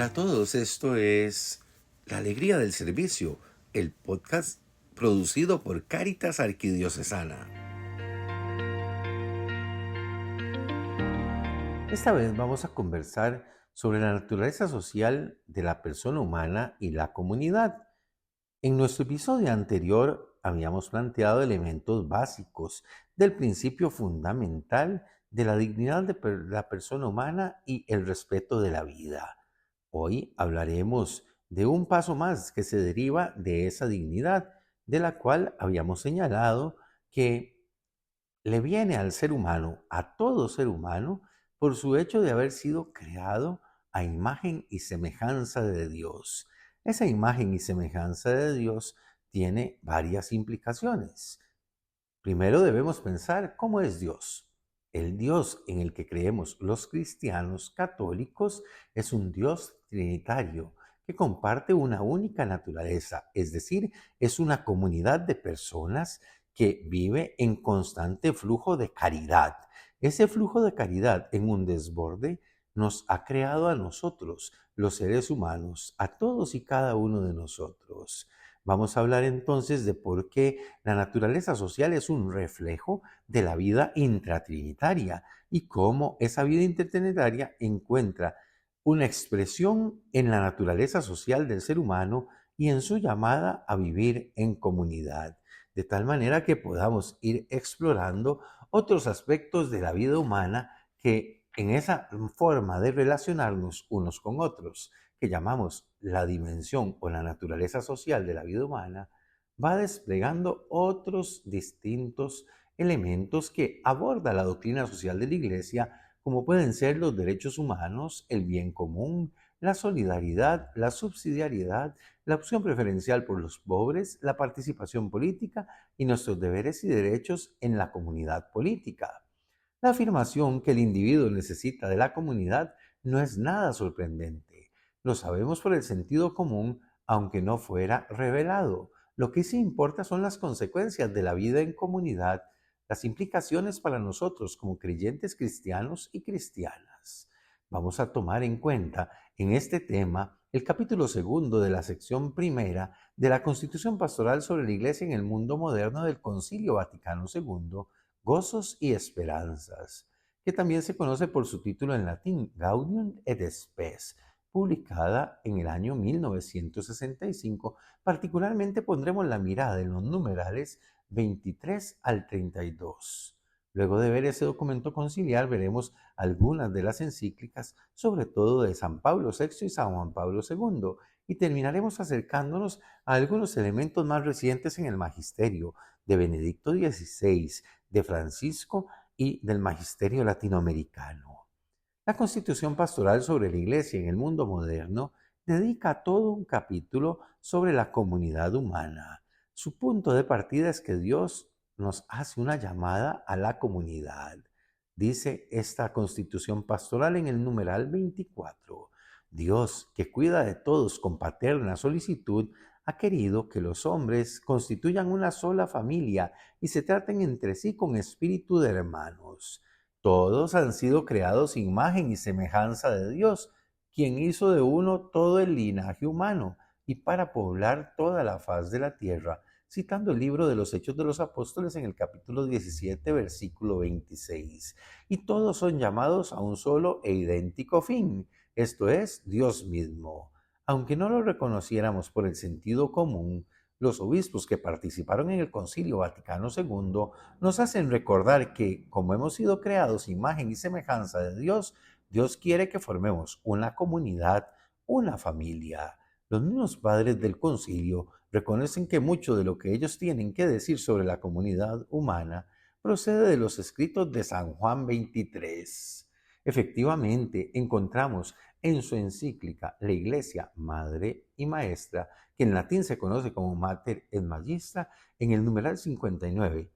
Hola a todos, esto es La Alegría del Servicio, el podcast producido por Cáritas Arquidiocesana. Esta vez vamos a conversar sobre la naturaleza social de la persona humana y la comunidad. En nuestro episodio anterior habíamos planteado elementos básicos del principio fundamental de la dignidad de la persona humana y el respeto de la vida. Hoy hablaremos de un paso más que se deriva de esa dignidad, de la cual habíamos señalado que le viene al ser humano, a todo ser humano, por su hecho de haber sido creado a imagen y semejanza de Dios. Esa imagen y semejanza de Dios tiene varias implicaciones. Primero debemos pensar cómo es Dios. El Dios en el que creemos los cristianos católicos es un Dios trinitario que comparte una única naturaleza, es decir, es una comunidad de personas que vive en constante flujo de caridad. Ese flujo de caridad en un desborde nos ha creado a nosotros, los seres humanos, a todos y cada uno de nosotros. Vamos a hablar entonces de por qué la naturaleza social es un reflejo de la vida intratrinitaria y cómo esa vida intratrinitaria encuentra una expresión en la naturaleza social del ser humano y en su llamada a vivir en comunidad, de tal manera que podamos ir explorando otros aspectos de la vida humana que en esa forma de relacionarnos unos con otros, que llamamos la dimensión o la naturaleza social de la vida humana, va desplegando otros distintos elementos que aborda la doctrina social de la Iglesia, como pueden ser los derechos humanos, el bien común, la solidaridad, la subsidiariedad, la opción preferencial por los pobres, la participación política y nuestros deberes y derechos en la comunidad política. La afirmación que el individuo necesita de la comunidad no es nada sorprendente. Lo sabemos por el sentido común, aunque no fuera revelado. Lo que sí importa son las consecuencias de la vida en comunidad, las implicaciones para nosotros como creyentes cristianos y cristianas. Vamos a tomar en cuenta en este tema el capítulo 2 de la sección primera de la Constitución Pastoral sobre la Iglesia en el Mundo Moderno del Concilio Vaticano II, Gozos y Esperanzas, que también se conoce por su título en latín, Gaudium et Spes, publicada en el año 1965. Particularmente pondremos la mirada en los numerales 23 al 32. Luego de ver ese documento conciliar, veremos algunas de las encíclicas, sobre todo de San Pablo VI y San Juan Pablo II, y terminaremos acercándonos a algunos elementos más recientes en el magisterio de Benedicto XVI, de Francisco y del magisterio latinoamericano. La Constitución Pastoral sobre la Iglesia en el Mundo Moderno dedica todo un capítulo sobre la comunidad humana. Su punto de partida es que Dios nos hace una llamada a la comunidad. Dice esta Constitución Pastoral en el numeral 24. Dios, que cuida de todos con paterna solicitud, ha querido que los hombres constituyan una sola familia y se traten entre sí con espíritu de hermanos. Todos han sido creados imagen y semejanza de Dios, quien hizo de uno todo el linaje humano y para poblar toda la faz de la tierra, citando el libro de los Hechos de los Apóstoles en el capítulo 17, versículo 26. Y todos son llamados a un solo e idéntico fin, esto es, Dios mismo. Aunque no lo reconociéramos por el sentido común, los obispos que participaron en el Concilio Vaticano II nos hacen recordar que, como hemos sido creados imagen y semejanza de Dios, Dios quiere que formemos una comunidad, una familia. Los mismos padres del concilio reconocen que mucho de lo que ellos tienen que decir sobre la comunidad humana procede de los escritos de San Juan XXIII. Efectivamente, encontramos en su encíclica La Iglesia, Madre y Maestra, que en latín se conoce como Mater et Magistra, en el numeral 59,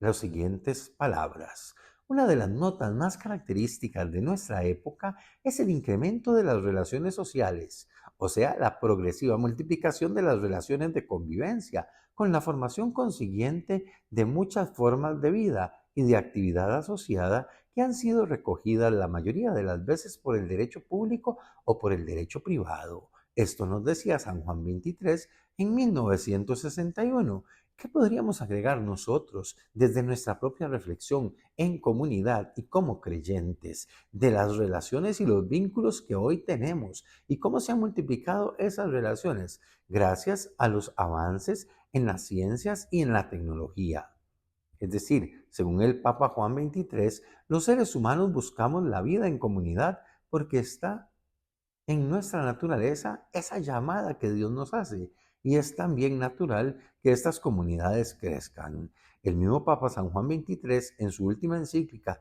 las siguientes palabras. Una de las notas más características de nuestra época es el incremento de las relaciones sociales, o sea, la progresiva multiplicación de las relaciones de convivencia, con la formación consiguiente de muchas formas de vida y de actividad asociada que han sido recogidas la mayoría de las veces por el derecho público o por el derecho privado. Esto nos decía San Juan 23 en 1961. ¿Qué podríamos agregar nosotros desde nuestra propia reflexión en comunidad y como creyentes de las relaciones y los vínculos que hoy tenemos y cómo se han multiplicado esas relaciones gracias a los avances en las ciencias y en la tecnología? Es decir, según el Papa Juan 23, los seres humanos buscamos la vida en comunidad porque está en nuestra naturaleza esa llamada que Dios nos hace, y es también natural que estas comunidades crezcan. El mismo Papa San Juan 23, en su última encíclica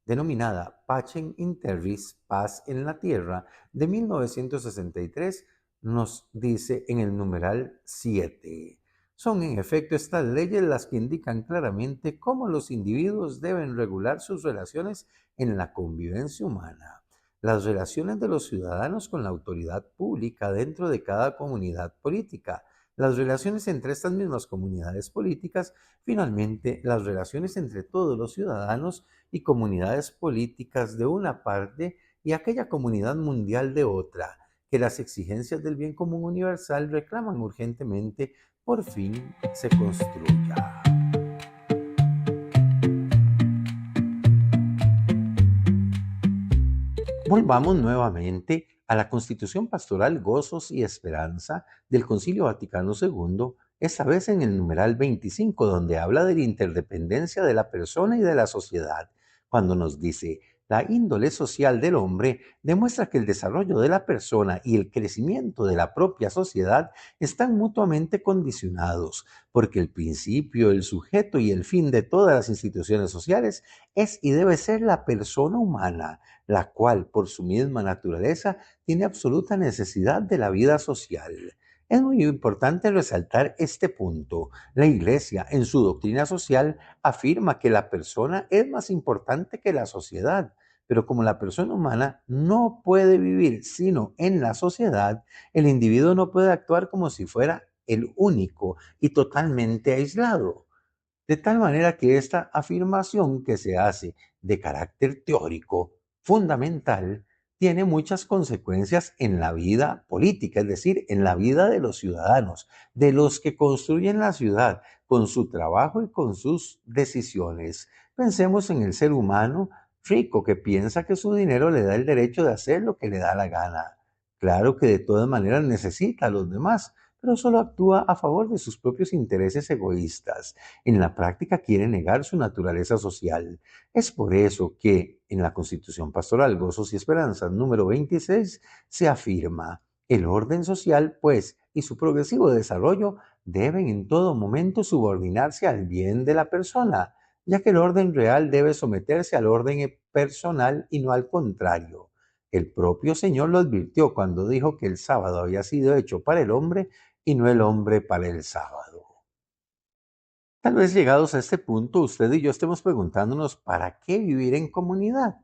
denominada Pacem in Terris, Paz en la Tierra, de 1963, nos dice en el numeral 7. Son en efecto estas leyes las que indican claramente cómo los individuos deben regular sus relaciones en la convivencia humana. Las relaciones de los ciudadanos con la autoridad pública dentro de cada comunidad política, las relaciones entre estas mismas comunidades políticas, finalmente las relaciones entre todos los ciudadanos y comunidades políticas de una parte y aquella comunidad mundial de otra, que las exigencias del bien común universal reclaman urgentemente por fin se construya. Volvamos nuevamente a la Constitución Pastoral Gozos y Esperanza del Concilio Vaticano II, esta vez en el numeral 25, donde habla de la interdependencia de la persona y de la sociedad, cuando nos dice: la índole social del hombre demuestra que el desarrollo de la persona y el crecimiento de la propia sociedad están mutuamente condicionados, porque el principio, el sujeto y el fin de todas las instituciones sociales es y debe ser la persona humana, la cual, por su misma naturaleza, tiene absoluta necesidad de la vida social. Es muy importante resaltar este punto. La Iglesia, en su doctrina social, afirma que la persona es más importante que la sociedad, pero como la persona humana no puede vivir sino en la sociedad, el individuo no puede actuar como si fuera el único y totalmente aislado. De tal manera que esta afirmación que se hace de carácter teórico, fundamental, tiene muchas consecuencias en la vida política, es decir, en la vida de los ciudadanos, de los que construyen la ciudad, con su trabajo y con sus decisiones. Pensemos en el ser humano rico que piensa que su dinero le da el derecho de hacer lo que le da la gana. Claro que de todas maneras necesita a los demás, pero solo actúa a favor de sus propios intereses egoístas. En la práctica quiere negar su naturaleza social. Es por eso que en la Constitución Pastoral Gozos y Esperanzas número 26 se afirma: el orden social, pues, y su progresivo desarrollo deben en todo momento subordinarse al bien de la persona, ya que el orden real debe someterse al orden personal y no al contrario. El propio Señor lo advirtió cuando dijo que el sábado había sido hecho para el hombre y no el hombre para el sábado. Tal vez llegados a este punto, usted y yo estemos preguntándonos ¿para qué vivir en comunidad?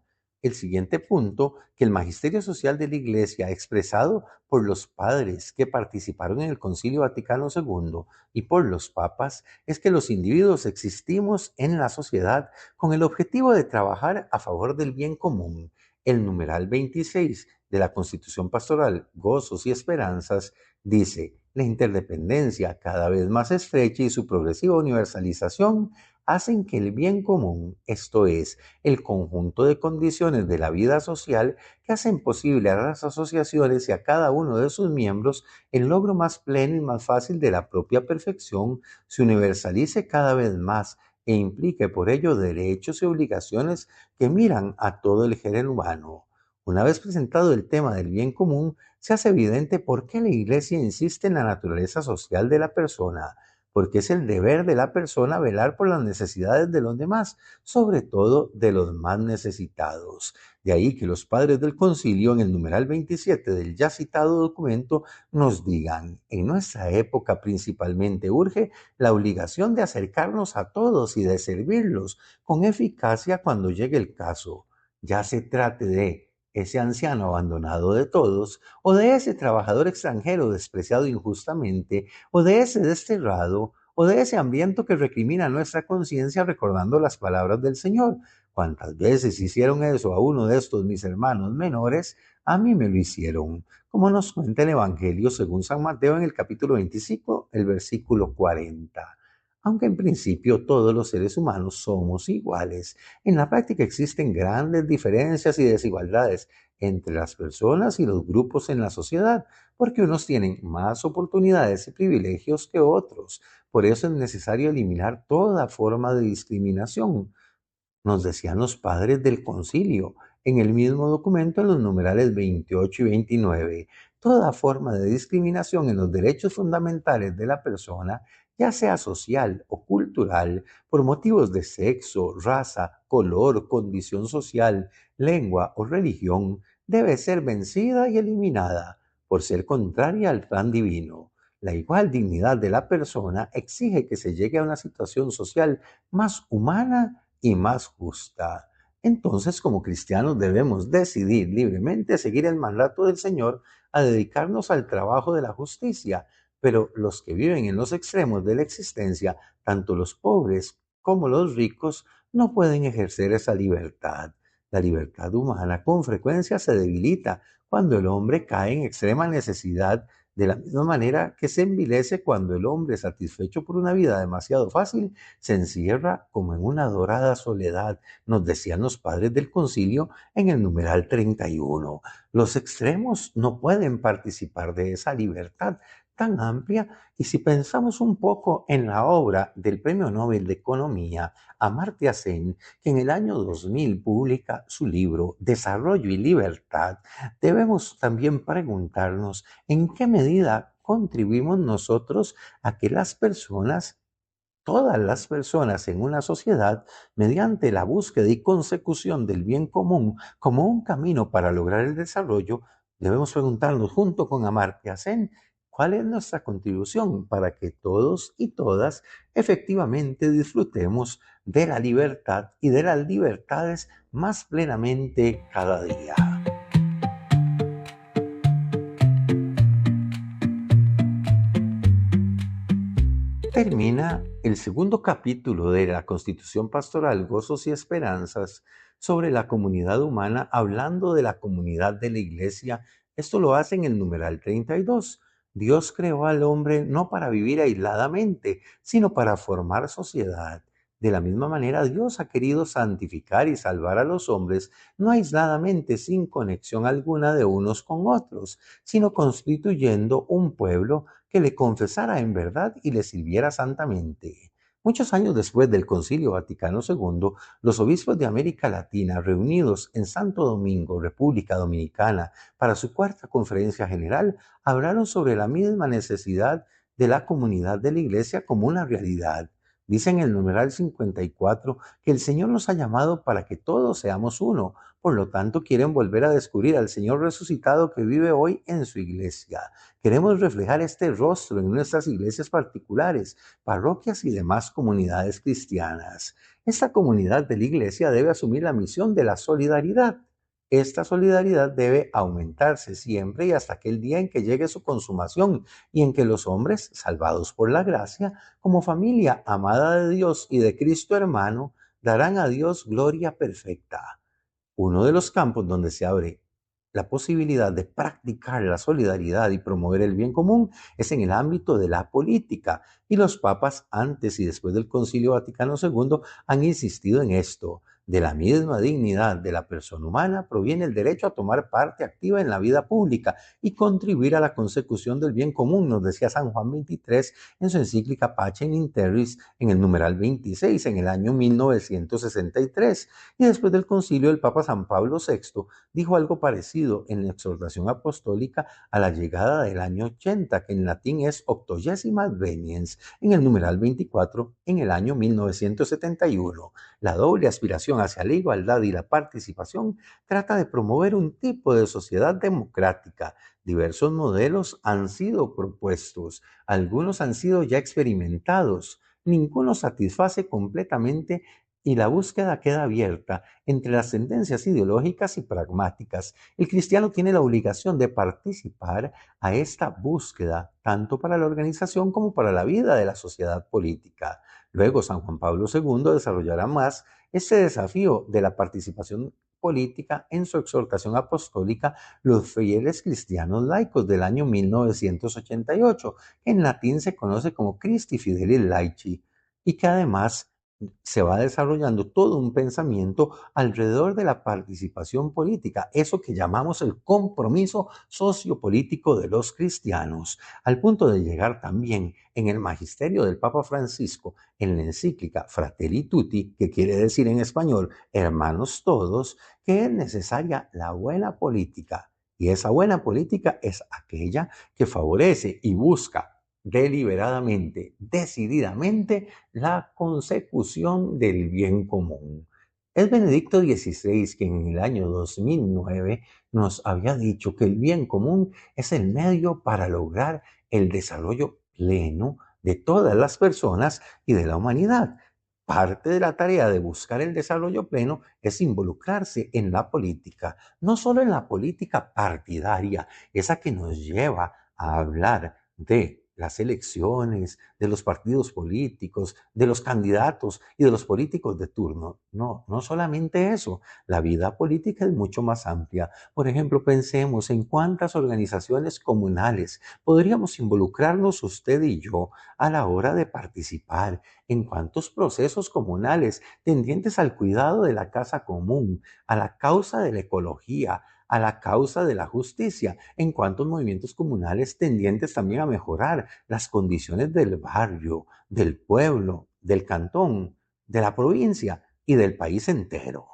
El siguiente punto que el magisterio social de la Iglesia, expresado por los padres que participaron en el Concilio Vaticano II y por los papas, es que los individuos existimos en la sociedad con el objetivo de trabajar a favor del bien común. El numeral 26 de la Constitución Pastoral, Gozos y Esperanzas, dice: la interdependencia cada vez más estrecha y su progresiva universalización hacen que el bien común, esto es, el conjunto de condiciones de la vida social que hacen posible a las asociaciones y a cada uno de sus miembros el logro más pleno y más fácil de la propia perfección, se universalice cada vez más e implique por ello derechos y obligaciones que miran a todo el género humano. Una vez presentado el tema del bien común, se hace evidente por qué la Iglesia insiste en la naturaleza social de la persona, porque es el deber de la persona velar por las necesidades de los demás, sobre todo de los más necesitados. De ahí que los padres del concilio, en el numeral 27 del ya citado documento, nos digan: en nuestra época principalmente urge la obligación de acercarnos a todos y de servirlos con eficacia cuando llegue el caso, ya se trate de ese anciano abandonado de todos, o de ese trabajador extranjero despreciado injustamente, o de ese desterrado, o de ese hambriento que recrimina nuestra conciencia recordando las palabras del Señor, Cuantas veces hicieron eso a uno de estos mis hermanos menores, a mí me lo hicieron, como nos cuenta el Evangelio según San Mateo en el capítulo 25, el versículo 40. Aunque en principio todos los seres humanos somos iguales, en la práctica existen grandes diferencias y desigualdades entre las personas y los grupos en la sociedad, porque unos tienen más oportunidades y privilegios que otros. Por eso es necesario eliminar toda forma de discriminación, nos decían los padres del concilio en el mismo documento en los numerales 28 y 29. Toda forma de discriminación en los derechos fundamentales de la persona, ya sea social o cultural, por motivos de sexo, raza, color, condición social, lengua o religión, debe ser vencida y eliminada por ser contraria al plan divino. La igual dignidad de la persona exige que se llegue a una situación social más humana y más justa. Entonces, como cristianos debemos decidir libremente seguir el mandato del Señor a dedicarnos al trabajo de la justicia, pero los que viven en los extremos de la existencia, tanto los pobres como los ricos, no pueden ejercer esa libertad. La libertad humana con frecuencia se debilita cuando el hombre cae en extrema necesidad, de la misma manera que se envilece cuando el hombre, satisfecho por una vida demasiado fácil, se encierra como en una dorada soledad, nos decían los padres del concilio en el numeral 31. Los extremos no pueden participar de esa libertad tan amplia, y si pensamos un poco en la obra del Premio Nobel de Economía, Amartya Sen, que en el año 2000 publica su libro Desarrollo y Libertad, debemos también preguntarnos en qué medida contribuimos nosotros a que las personas, todas las personas en una sociedad, mediante la búsqueda y consecución del bien común como un camino para lograr el desarrollo, debemos preguntarnos junto con Amartya Sen cuál es nuestra contribución para que todos y todas efectivamente disfrutemos de la libertad y de las libertades más plenamente cada día. Termina el segundo capítulo de la Constitución Pastoral Gozos y Esperanzas sobre la comunidad humana, hablando de la comunidad de la Iglesia. Esto lo hace en el numeral 32. Dios creó al hombre no para vivir aisladamente, sino para formar sociedad. De la misma manera, Dios ha querido santificar y salvar a los hombres, no aisladamente, sin conexión alguna de unos con otros, sino constituyendo un pueblo que le confesara en verdad y le sirviera santamente. Muchos años después del Concilio Vaticano II, los obispos de América Latina, reunidos en Santo Domingo, República Dominicana, para su cuarta conferencia general, hablaron sobre la misma necesidad de la comunidad de la Iglesia como una realidad. Dice en el numeral 54 que el Señor nos ha llamado para que todos seamos uno. Por lo tanto, quieren volver a descubrir al Señor resucitado que vive hoy en su iglesia. Queremos reflejar este rostro en nuestras iglesias particulares, parroquias y demás comunidades cristianas. Esta comunidad de la iglesia debe asumir la misión de la solidaridad. Esta solidaridad debe aumentarse siempre y hasta aquel día en que llegue su consumación y en que los hombres, salvados por la gracia, como familia amada de Dios y de Cristo hermano, darán a Dios gloria perfecta. Uno de los campos donde se abre la posibilidad de practicar la solidaridad y promover el bien común es en el ámbito de la política, y los papas antes y después del Concilio Vaticano II han insistido en esto. De la misma dignidad de la persona humana proviene el derecho a tomar parte activa en la vida pública y contribuir a la consecución del bien común, nos decía San Juan XXIII en su encíclica Pacem in Terris en el numeral 26 en el año 1963. Y después del concilio, el Papa San Pablo VI dijo algo parecido en la exhortación apostólica a la llegada del año 80, que en latín es Octogesima Adveniens, en el numeral 24 en el año 1971. La doble aspiración hacia la igualdad y la participación trata de promover un tipo de sociedad democrática. Diversos modelos han sido propuestos, algunos han sido ya experimentados, ninguno satisface completamente y la búsqueda queda abierta entre las tendencias ideológicas y pragmáticas. El cristiano tiene la obligación de participar a esta búsqueda, tanto para la organización como para la vida de la sociedad política. Luego San Juan Pablo II desarrollará más este desafío de la participación política en su exhortación apostólica Los fieles cristianos laicos del año 1988, que en latín se conoce como Christi Fidelis Laici, y que además se va desarrollando todo un pensamiento alrededor de la participación política, eso que llamamos el compromiso sociopolítico de los cristianos, al punto de llegar también en el magisterio del Papa Francisco, en la encíclica Fratelli Tutti, que quiere decir en español hermanos todos, que es necesaria la buena política. Y esa buena política es aquella que favorece y busca deliberadamente, decididamente, la consecución del bien común. Es Benedicto XVI quien en el año 2009 nos había dicho que el bien común es el medio para lograr el desarrollo pleno de todas las personas y de la humanidad. Parte de la tarea de buscar el desarrollo pleno es involucrarse en la política, no solo en la política partidaria, esa que nos lleva a hablar de las elecciones, de los partidos políticos, de los candidatos y de los políticos de turno. No, no solamente eso. La vida política es mucho más amplia. Por ejemplo, pensemos en cuántas organizaciones comunales podríamos involucrarnos usted y yo a la hora de participar, en cuántos procesos comunales tendientes al cuidado de la casa común, a la causa de la ecología, a la causa de la justicia, en cuantos movimientos comunales tendientes también a mejorar las condiciones del barrio, del pueblo, del cantón, de la provincia y del país entero.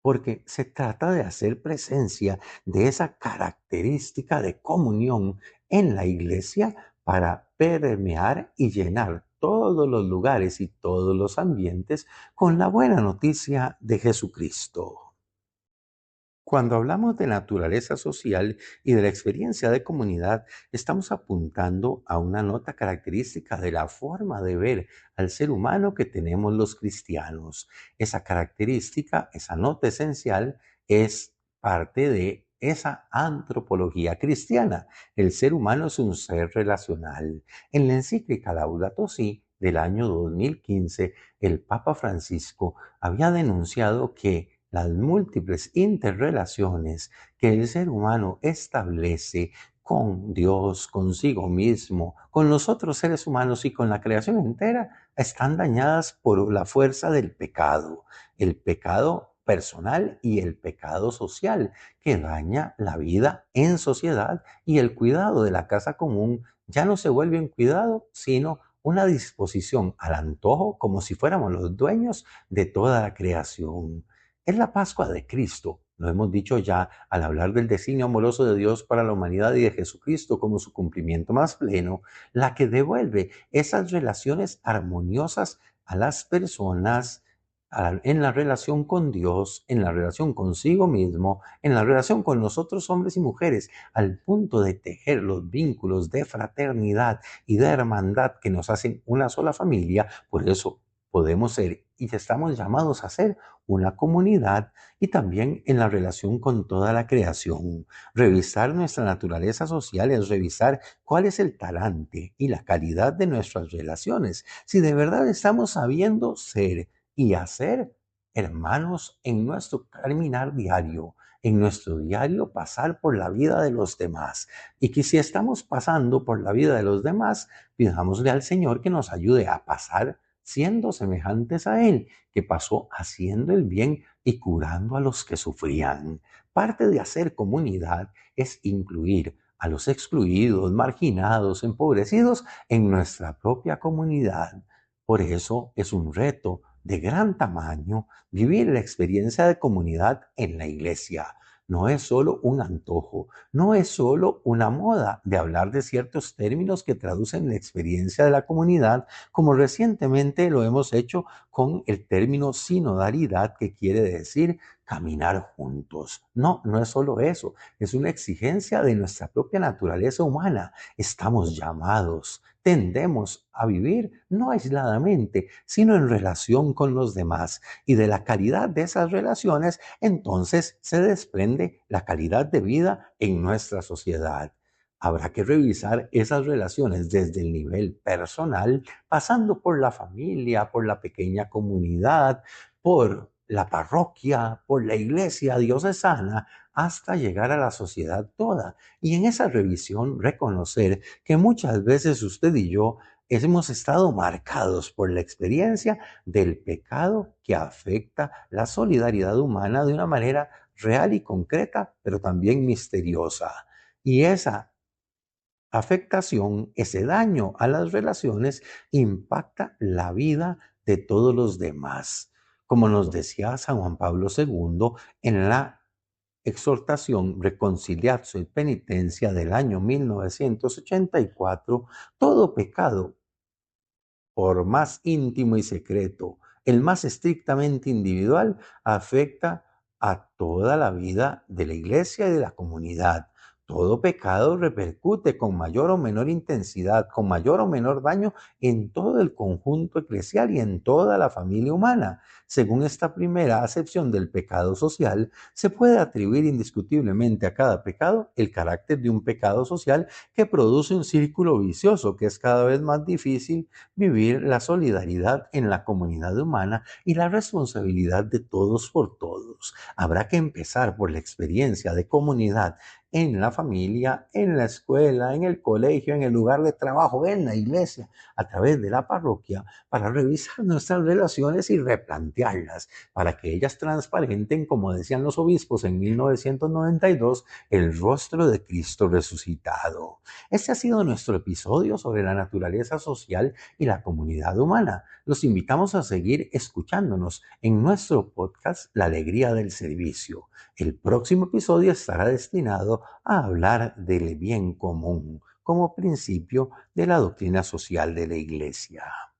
Porque se trata de hacer presencia de esa característica de comunión en la iglesia para permear y llenar todos los lugares y todos los ambientes con la buena noticia de Jesucristo. Cuando hablamos de naturaleza social y de la experiencia de comunidad, estamos apuntando a una nota característica de la forma de ver al ser humano que tenemos los cristianos. Esa característica, esa nota esencial, es parte de esa antropología cristiana. El ser humano es un ser relacional. En la encíclica Laudato Si del año 2015, el Papa Francisco había denunciado que las múltiples interrelaciones que el ser humano establece con Dios, consigo mismo, con los otros seres humanos y con la creación entera, están dañadas por la fuerza del pecado, el pecado personal y el pecado social, que daña la vida en sociedad, y el cuidado de la casa común ya no se vuelve un cuidado, sino una disposición al antojo, como si fuéramos los dueños de toda la creación. Es la Pascua de Cristo, lo hemos dicho ya al hablar del designio amoroso de Dios para la humanidad y de Jesucristo como su cumplimiento más pleno, la que devuelve esas relaciones armoniosas a las personas en la relación con Dios, en la relación consigo mismo, en la relación con los otros hombres y mujeres, al punto de tejer los vínculos de fraternidad y de hermandad que nos hacen una sola familia. Por eso podemos ser y estamos llamados a ser una comunidad, y también en la relación con toda la creación. Revisar nuestra naturaleza social es revisar cuál es el talante y la calidad de nuestras relaciones, si de verdad estamos sabiendo ser y hacer hermanos en nuestro caminar diario, en nuestro diario pasar por la vida de los demás, y que si estamos pasando por la vida de los demás, pidámosle al Señor que nos ayude a pasar siendo semejantes a Él, que pasó haciendo el bien y curando a los que sufrían. Parte de hacer comunidad es incluir a los excluidos, marginados, empobrecidos en nuestra propia comunidad. Por eso es un reto de gran tamaño vivir la experiencia de comunidad en la iglesia. No es solo un antojo, no es solo una moda de hablar de ciertos términos que traducen la experiencia de la comunidad, como recientemente lo hemos hecho con el término sinodalidad, que quiere decir caminar juntos. No, no es solo eso, es una exigencia de nuestra propia naturaleza humana. Estamos llamados, tendemos a vivir no aisladamente, sino en relación con los demás. Y de la calidad de esas relaciones, entonces se desprende la calidad de vida en nuestra sociedad. Habrá que revisar esas relaciones desde el nivel personal, pasando por la familia, por la pequeña comunidad, por la parroquia, por la iglesia diocesana, hasta llegar a la sociedad toda. Y en esa revisión reconocer que muchas veces usted y yo hemos estado marcados por la experiencia del pecado que afecta la solidaridad humana de una manera real y concreta, pero también misteriosa. Y esa afectación, ese daño a las relaciones, impacta la vida de todos los demás. Como nos decía San Juan Pablo II en la exhortación Reconciliatio y Penitencia del año 1984, todo pecado, por más íntimo y secreto, el más estrictamente individual, afecta a toda la vida de la iglesia y de la comunidad. Todo pecado repercute con mayor o menor intensidad, con mayor o menor daño en todo el conjunto eclesial y en toda la familia humana. Según esta primera acepción del pecado social, se puede atribuir indiscutiblemente a cada pecado el carácter de un pecado social que produce un círculo vicioso que es cada vez más difícil vivir la solidaridad en la comunidad humana y la responsabilidad de todos por todos. Habrá que empezar por la experiencia de comunidad en la familia, en la escuela, en el colegio, en el lugar de trabajo, en la iglesia, a través de la parroquia, para revisar nuestras relaciones y replantearlas, para que ellas transparenten, como decían los obispos en 1992, el rostro de Cristo resucitado. Este ha sido nuestro episodio sobre la naturaleza social y la comunidad humana. Los invitamos a seguir escuchándonos en nuestro podcast La Alegría del Servicio. El próximo episodio estará destinado a hablar del bien común como principio de la doctrina social de la Iglesia.